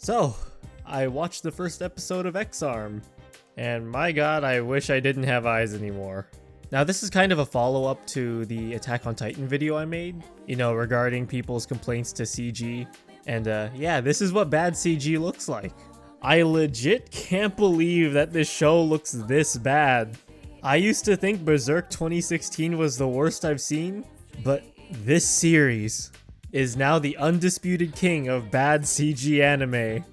So, I watched the first episode of X-Arm, and my god, I wish I didn't have eyes anymore. Now, this is kind of a follow-up to the Attack on Titan video I made, regarding people's complaints to CG, and yeah, this is what bad CG looks like. I legit can't believe that this show looks this bad. I used to think Berserk 2016 was the worst I've seen, but this series is now the undisputed king of bad CG anime.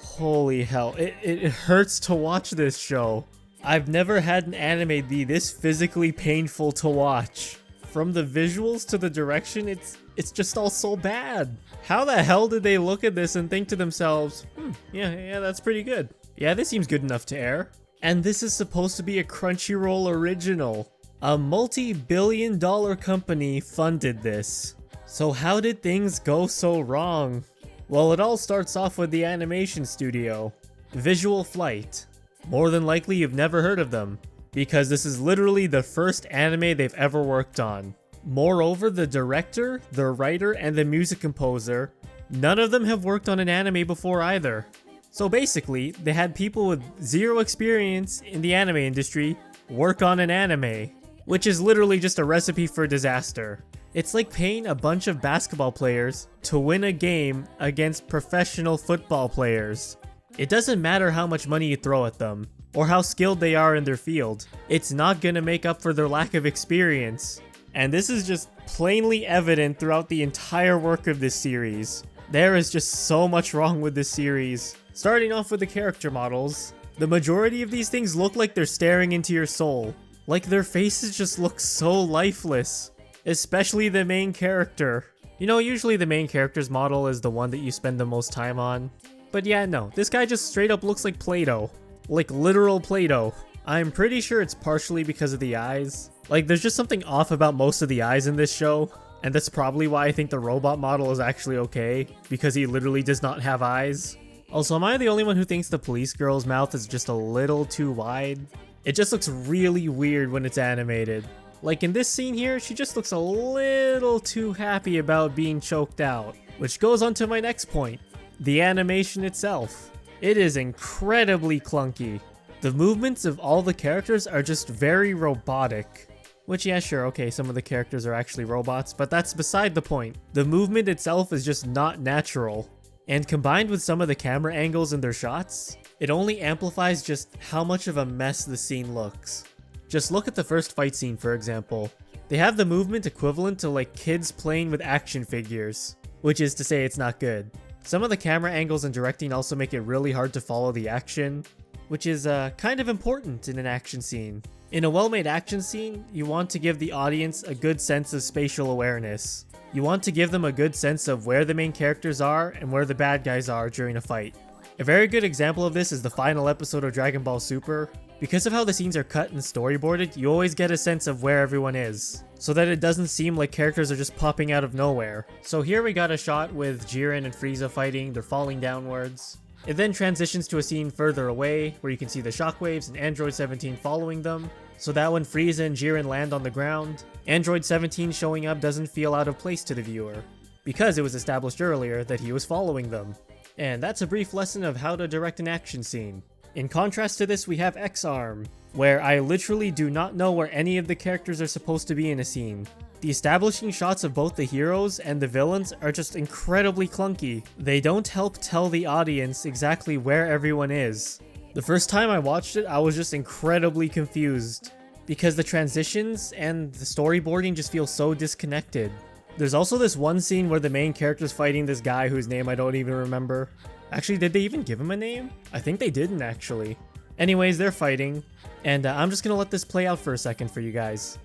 Holy hell, it hurts to watch this show. I've never had an anime be this physically painful to watch. From the visuals to the direction, it's just all so bad. How the hell did they look at this and think to themselves, yeah, that's pretty good. Yeah, this seems good enough to air. And this is supposed to be a Crunchyroll original. A multi-billion-dollar company funded this. So how did things go so wrong? Well, it all starts off with the animation studio, Visual Flight. More than likely you've never heard of them, because this is literally the first anime they've ever worked on. Moreover, the director, the writer, and the music composer, none of them have worked on an anime before either. So basically, they had people with zero experience in the anime industry work on an anime, which is literally just a recipe for disaster. It's like paying a bunch of basketball players to win a game against professional football players. It doesn't matter how much money you throw at them, or how skilled they are in their field. It's not gonna make up for their lack of experience. And this is just plainly evident throughout the entire work of this series. There is just so much wrong with this series. Starting off with the character models, the majority of these things look like they're staring into your soul. Like their faces just look so lifeless. Especially the main character. Usually the main character's model is the one that you spend the most time on. But yeah, no, this guy just straight up looks like Play-Doh. Like literal Play-Doh. I'm pretty sure it's partially because of the eyes. Like there's just something off about most of the eyes in this show. And that's probably why I think the robot model is actually okay. Because he literally does not have eyes. Also, am I the only one who thinks the police girl's mouth is just a little too wide? It just looks really weird when it's animated. Like in this scene here, she just looks a little too happy about being choked out. Which goes on to my next point. The animation itself. It is incredibly clunky. The movements of all the characters are just very robotic. Which, yeah, sure, okay, some of the characters are actually robots, but that's beside the point. The movement itself is just not natural. And combined with some of the camera angles in their shots, it only amplifies just how much of a mess the scene looks. Just look at the first fight scene, for example. They have the movement equivalent to like kids playing with action figures, which is to say it's not good. Some of the camera angles and directing also make it really hard to follow the action, which is kind of important in an action scene. In a well-made action scene, you want to give the audience a good sense of spatial awareness. You want to give them a good sense of where the main characters are and where the bad guys are during a fight. A very good example of this is the final episode of Dragon Ball Super. Because of how the scenes are cut and storyboarded, you always get a sense of where everyone is, so that it doesn't seem like characters are just popping out of nowhere. So here we got a shot with Jiren and Frieza fighting, they're falling downwards. It then transitions to a scene further away, where you can see the shockwaves and Android 17 following them, so that when Frieza and Jiren land on the ground, Android 17 showing up doesn't feel out of place to the viewer, because it was established earlier that he was following them. And that's a brief lesson of how to direct an action scene. In contrast to this, we have X-Arm, where I literally do not know where any of the characters are supposed to be in a scene. The establishing shots of both the heroes and the villains are just incredibly clunky. They don't help tell the audience exactly where everyone is. The first time I watched it, I was just incredibly confused, because the transitions and the storyboarding just feel so disconnected. There's also this one scene where the main character's fighting this guy whose name I don't even remember. Actually, did they even give him a name? I think they didn't, actually. Anyways, they're fighting, and I'm just gonna let this play out for a second for you guys.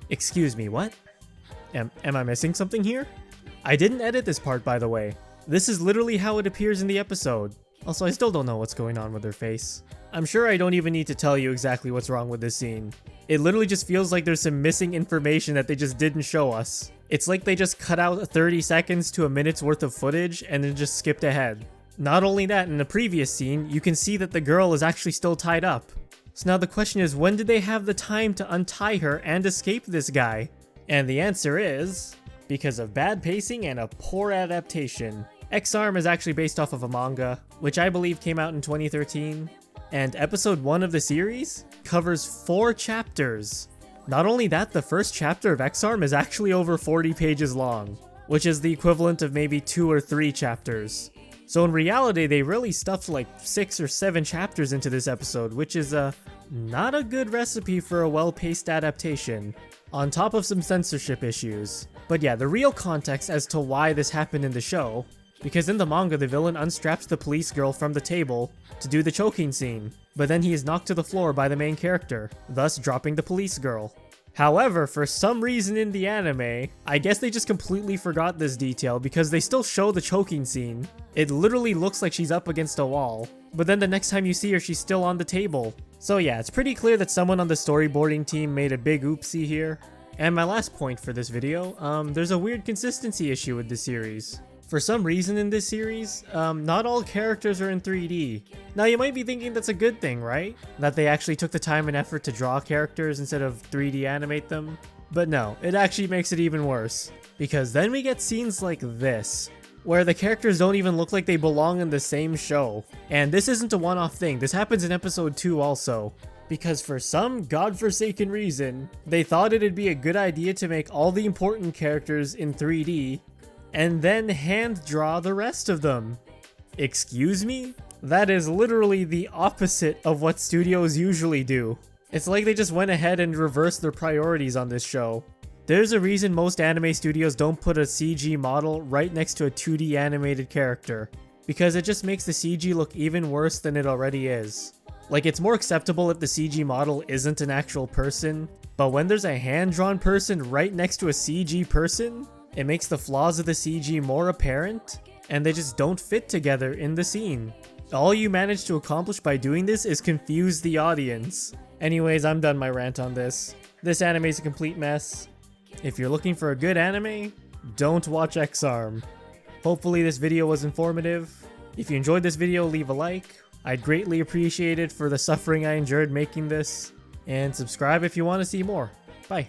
Excuse me, what? Am I missing something here? I didn't edit this part, by the way. This is literally how it appears in the episode. Also, I still don't know what's going on with her face. I'm sure I don't even need to tell you exactly what's wrong with this scene. It literally just feels like there's some missing information that they just didn't show us. It's like they just cut out 30 seconds to a minute's worth of footage and then just skipped ahead. Not only that, in the previous scene, you can see that the girl is actually still tied up. So now the question is, when did they have the time to untie her and escape this guy? And the answer is, because of bad pacing and a poor adaptation. X-Arm is actually based off of a manga, which I believe came out in 2013, and episode 1 of the series covers 4 chapters. Not only that, the first chapter of X-Arm is actually over 40 pages long, which is the equivalent of maybe 2 or 3 chapters. So in reality, they really stuffed like 6 or 7 chapters into this episode, which is not a good recipe for a well-paced adaptation, on top of some censorship issues. But yeah, the real context as to why this happened in the show, because in the manga the villain unstraps the police girl from the table to do the choking scene, but then he is knocked to the floor by the main character, thus dropping the police girl. However, for some reason in the anime, I guess they just completely forgot this detail because they still show the choking scene. It literally looks like she's up against a wall, but then the next time you see her, she's still on the table. So yeah, it's pretty clear that someone on the storyboarding team made a big oopsie here. And my last point for this video, there's a weird consistency issue with this series. For some reason in this series, not all characters are in 3D. Now you might be thinking that's a good thing, right? That they actually took the time and effort to draw characters instead of 3D animate them. But no, it actually makes it even worse. Because then we get scenes like this, where the characters don't even look like they belong in the same show. And this isn't a one-off thing, this happens in episode 2 also. Because for some godforsaken reason, they thought it'd be a good idea to make all the important characters in 3D, and then hand draw the rest of them. Excuse me? That is literally the opposite of what studios usually do. It's like they just went ahead and reversed their priorities on this show. There's a reason most anime studios don't put a CG model right next to a 2D animated character, because it just makes the CG look even worse than it already is. Like, it's more acceptable if the CG model isn't an actual person, but when there's a hand-drawn person right next to a CG person, it makes the flaws of the CG more apparent, and they just don't fit together in the scene. All you manage to accomplish by doing this is confuse the audience. Anyways, I'm done my rant on this. This anime is a complete mess. If you're looking for a good anime, don't watch X-Arm. Hopefully this video was informative. If you enjoyed this video, leave a like. I'd greatly appreciate it for the suffering I endured making this. And subscribe if you want to see more. Bye.